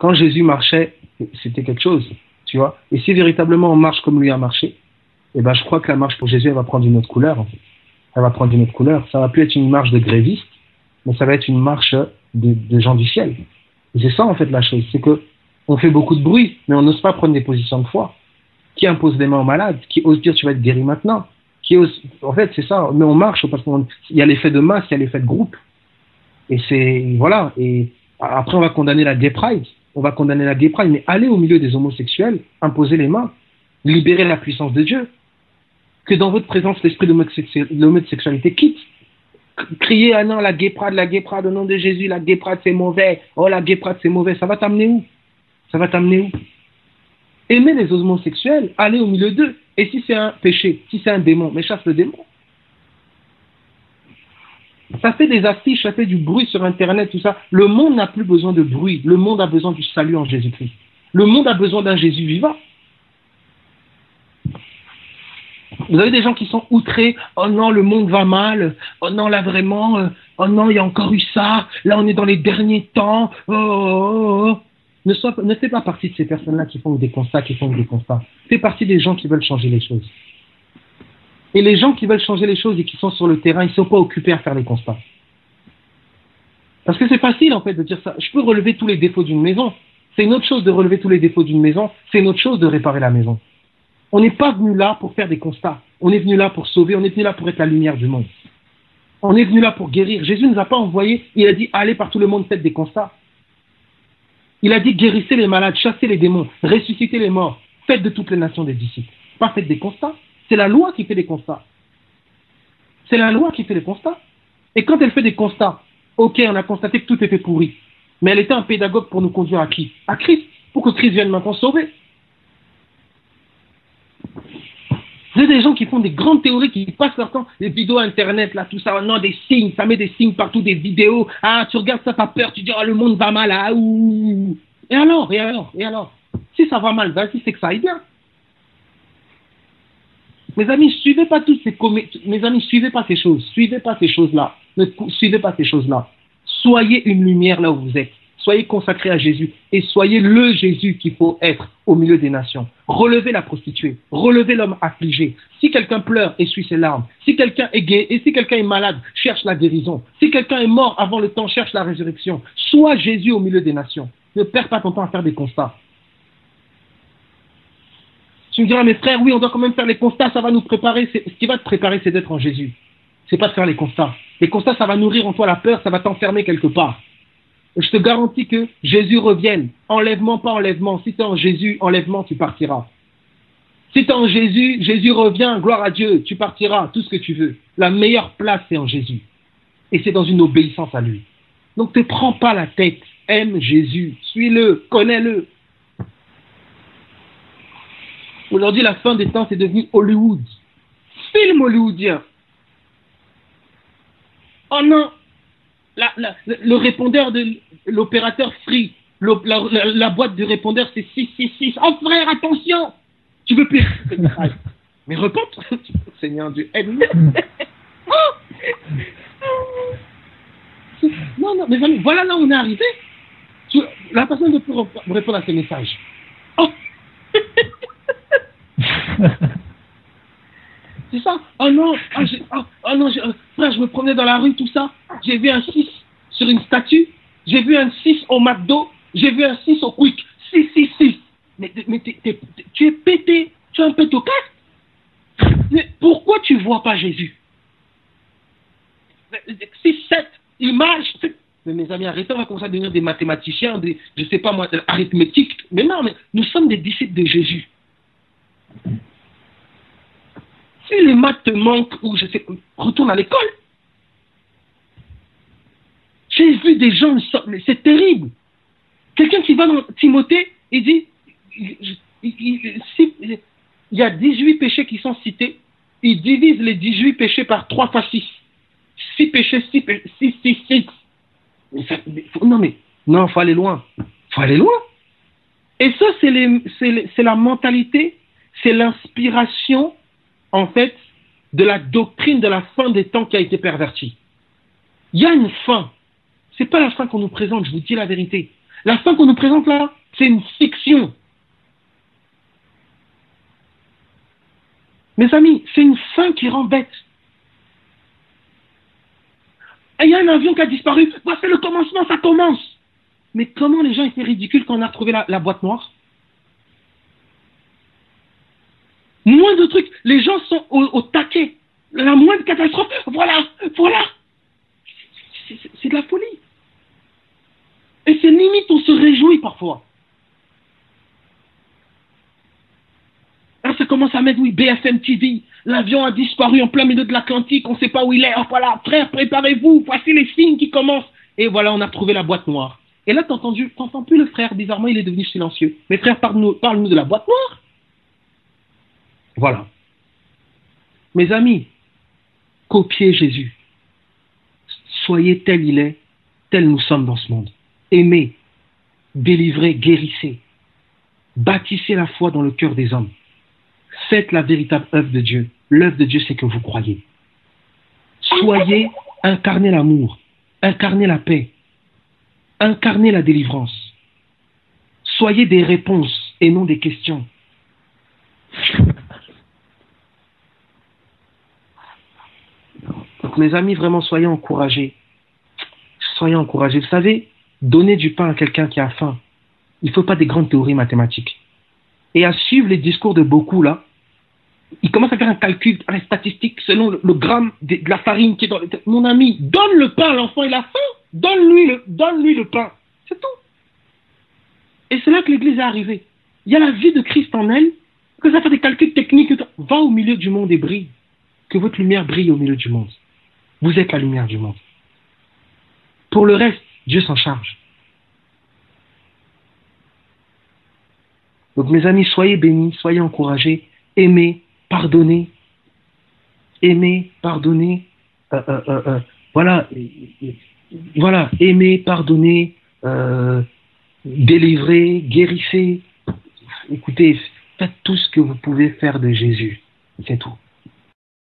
quand Jésus marchait, c'était quelque chose, tu vois. Et si véritablement on marche comme lui a marché, eh ben, je crois que la marche pour Jésus, elle va prendre une autre couleur, en fait. Elle va prendre une autre couleur. Ça va plus être une marche de grévistes, mais ça va être une marche de gens du ciel. Et c'est ça, en fait, la chose. C'est que on fait beaucoup de bruit, mais on n'ose pas prendre des positions de foi. Qui impose des mains aux malades? Qui ose dire tu vas être guéri maintenant? Qui ose... En fait, c'est ça. Mais on marche parce qu'il y a l'effet de masse, il y a l'effet de groupe. Et c'est... Voilà. Et après, on va condamner la gay pride. On va condamner la gay pride. Mais aller au milieu des homosexuels, imposer les mains, libérer la puissance de Dieu. Que dans votre présence, l'esprit de l'homosexualité quitte. Crier, ah non, la gay pride, au nom de Jésus, la gay pride, c'est mauvais. Oh, la gay pride, c'est mauvais. Ça va t'amener où? Ça va t'amener où? Aimer les homosexuels, aller au milieu d'eux. Et si c'est un péché, si c'est un démon, mais chasse le démon. Ça fait des affiches, ça fait du bruit sur Internet, tout ça. Le monde n'a plus besoin de bruit. Le monde a besoin du salut en Jésus-Christ. Le monde a besoin d'un Jésus vivant. Vous avez des gens qui sont outrés. Oh non, le monde va mal. Oh non, là vraiment. Oh non, il y a encore eu ça. Là, on est dans les derniers temps. Oh. Ne fais pas partie de ces personnes-là qui font des constats, Fais partie des gens qui veulent changer les choses. Et les gens qui veulent changer les choses et qui sont sur le terrain, ils ne sont pas occupés à faire des constats. Parce que c'est facile, en fait, de dire ça. Je peux relever tous les défauts d'une maison. C'est une autre chose de relever tous les défauts d'une maison. C'est une autre chose de réparer la maison. On n'est pas venu là pour faire des constats. On est venu là pour sauver. On est venu là pour être la lumière du monde. On est venu là pour guérir. Jésus ne nous a pas envoyés. Il a dit, allez par tout le monde, faites des constats. Il a dit, guérissez les malades, chassez les démons, ressuscitez les morts, faites de toutes les nations des disciples. Pas faites des constats. C'est la loi qui fait des constats. C'est la loi qui fait des constats. Et quand elle fait des constats, ok, on a constaté que tout était pourri. Mais elle était un pédagogue pour nous conduire à qui? À Christ. Pour que Christ vienne maintenant sauver. Vous avez des gens qui font des grandes théories, qui passent leur temps, les vidéos internet, là, tout ça, non, des signes, ça met des signes partout, des vidéos, ah, tu regardes ça, t'as peur, tu dis, oh, le monde va mal, ah, ouh. Et alors? Si ça va mal, vas-y, c'est que ça aille bien. Mes amis, suivez pas ces choses, suivez pas ces choses-là, ne suivez pas ces choses-là. Soyez une lumière là où vous êtes. Soyez consacrés à Jésus et soyez le Jésus qu'il faut être au milieu des nations. Relevez la prostituée, relevez l'homme affligé. Si quelqu'un pleure, essuie ses larmes. Si quelqu'un est gai et si quelqu'un est malade, cherche la guérison. Si quelqu'un est mort avant le temps, cherche la résurrection. Sois Jésus au milieu des nations. Ne perds pas ton temps à faire des constats. Tu me diras, mes frères, oui, on doit quand même faire les constats, ça va nous préparer. Ce qui va te préparer, c'est d'être en Jésus. C'est pas de faire les constats. Les constats, ça va nourrir en toi la peur, ça va t'enfermer quelque part. Je te garantis que Jésus revienne. Enlèvement, pas enlèvement. Si tu es en Jésus, enlèvement, tu partiras. Si tu es en Jésus, Jésus revient, gloire à Dieu, tu partiras, tout ce que tu veux. La meilleure place, c'est en Jésus. Et c'est dans une obéissance à lui. Donc, ne te prends pas la tête. Aime Jésus. Suis-le. Connais-le. Aujourd'hui, la fin des temps, c'est devenu Hollywood. Film hollywoodien. Oh non! Le répondeur de l'opérateur Free, la boîte de répondeur, c'est 666. Oh frère, attention! Tu veux plus. Mais repente, Seigneur Dieu, aide-nous. Non, mais voilà là où on est arrivé. La personne ne peut plus répondre à ces messages. Oh! C'est ça. Oh non, frère, je me promenais dans la rue, tout ça. J'ai vu un 6 sur une statue. J'ai vu un 6 au McDo. J'ai vu un 6 au Quick. 666. Mais tu es pété. Tu es un pétocast. Mais pourquoi tu ne vois pas Jésus? 6, 7, images. Mais mes amis, arrêtez, on va commencer à devenir des mathématiciens, je ne sais pas moi, de l'arithmétique. Mais non, mais nous sommes des disciples de Jésus. Si les maths te manquent, ou je sais, retourne à l'école. J'ai vu des gens, mais c'est terrible. Quelqu'un qui va dans Timothée, il dit, il y a 18 péchés qui sont cités, il divise les 18 péchés par 3 fois 6. 6 péchés, 6, 6. Non, faut aller loin. Faut aller loin. Et ça, c'est la mentalité, c'est l'inspiration, en fait, de la doctrine de la fin des temps qui a été pervertie. Il y a une fin. Ce n'est pas la fin qu'on nous présente, je vous dis la vérité. La fin qu'on nous présente là, c'est une fiction. Mes amis, c'est une fin qui rend bête. Et il y a un avion qui a disparu. Bah, c'est le commencement, ça commence. Mais comment les gens étaient ridicules quand on a retrouvé la boîte noire? Moins de trucs. Les gens sont au taquet. La moindre catastrophe. Voilà, voilà. C'est de la folie. Et c'est limite, on se réjouit parfois. Là, ça commence à mettre, oui, BFM TV. L'avion a disparu en plein milieu de l'Atlantique. On ne sait pas où il est. Oh, voilà, frère, préparez-vous. Voici les signes qui commencent. Et voilà, on a retrouvé la boîte noire. Et là, t'entends plus le frère. Bizarrement, il est devenu silencieux. Mais frère, parle-nous de la boîte noire. Voilà. Mes amis, copiez Jésus. Soyez tel il est, tel nous sommes dans ce monde. Aimez, délivrez, guérissez. Bâtissez la foi dans le cœur des hommes. Faites la véritable œuvre de Dieu. L'œuvre de Dieu, c'est que vous croyez. Soyez, incarnez l'amour, incarnez la paix, incarnez la délivrance. Soyez des réponses et non des questions. Donc, mes amis, vraiment, soyez encouragés. Soyez encouragés. Vous savez, donner du pain à quelqu'un qui a faim, il ne faut pas des grandes théories mathématiques. Et à suivre les discours de beaucoup, là, ils commencent à faire un calcul à la statistique selon le gramme de la farine qui est dans le... Mon ami, donne le pain à l'enfant, il a faim. Donne-lui le pain. C'est tout. Et c'est là que l'Église est arrivée. Il y a la vie de Christ en elle, que ça fait des calculs techniques. Va au milieu du monde et brille. Que votre lumière brille au milieu du monde. Vous êtes la lumière du monde. Pour le reste, Dieu s'en charge. Donc mes amis, soyez bénis, soyez encouragés, aimez, pardonnez, voilà, aimez, pardonnez, délivrez, guérissez. Écoutez, faites tout ce que vous pouvez faire de Jésus, c'est tout.